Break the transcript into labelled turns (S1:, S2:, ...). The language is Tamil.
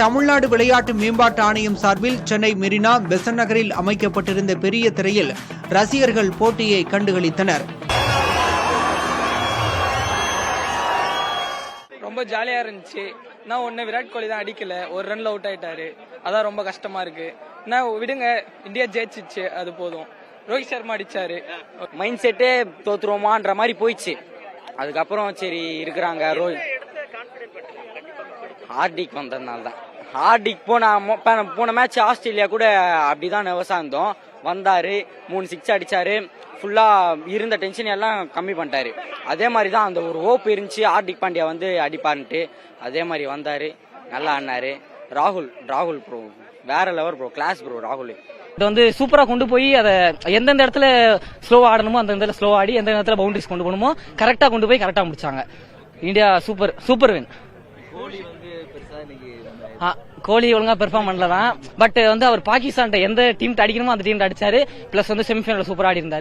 S1: தமிழ்நாடு விளையாட்டு மேம்பாட்டு ஆணையம் சார்பில் சென்னை மெரினா பெசன்ட் நகரில் அமைக்கப்பட்டிருந்த பெரிய திரையில் ரசிகர்கள் போட்டியை கண்டுகளித்தனர்.
S2: ரொம்ப ஜாலியா இருந்துச்சு. நான் ஒன்னு விராட் கோலி தான் அடிக்கல, ஒரு ரன்ல அவுட் ஆயிட்டாரு. அதான் ரொம்ப கஷ்டமா இருக்கு. நான் விடுங்க, இந்தியா ஜெயிச்சிச்சு, அது போதும். ரோஹித் சர்மா அடிச்சாரு.
S3: மைண்ட் செட்டே தோத்துருவோமான்ற மாதிரி போயிடுச்சு. அதுக்கப்புறம் சரி இருக்கிறாங்க ஹார்டிக் வந்ததுனால தான். ஹார்டிக் போன மேட்ச் ஆஸ்திரேலியா கூட அப்படிதான் நர்வஸா இருந்தோம். வந்தாரு, 3 6 அடிச்சாரு. ஃபுல்லா இருந்த டென்ஷன் எல்லாம் கம்மி பண்ணிட்டாரு. அதே மாதிரி தான் அந்த ஒரு ஹோப் இருந்துச்சு ஹார்திக் பாண்டியா வந்து அடிப்பான்ட்டு. அதே மாதிரி வந்தாரு, நல்லா ஆடினாரு. ராகுல் ப்ரோ வேற லெவல் ப்ரோ, கிளாஸ் ப்ரோ ராகுல்.
S4: இது வந்து சூப்பரா கொண்டு போய் அதை எந்தெந்த இடத்துல ஸ்லோவா ஆடணுமோ அந்த இடத்துல ஸ்லோவா ஆடி, எந்த இடத்துல பவுண்டரிஸ் கொண்டு போகணுமோ கரெக்டா கொண்டு போய் கரெக்டா முடிச்சாங்க. India super win. கோலி ஒழுங்கா பெர்ஃபார்ம் பண்ணலதான். பட் வந்து அவர் பாகிஸ்தான் எந்த டீம் அடிக்கணுமோ அந்த டீம் அடிச்சாரு. பிளஸ் வந்து செமிஃபைனல் சூப்பரா ஆடி இருந்தாரு.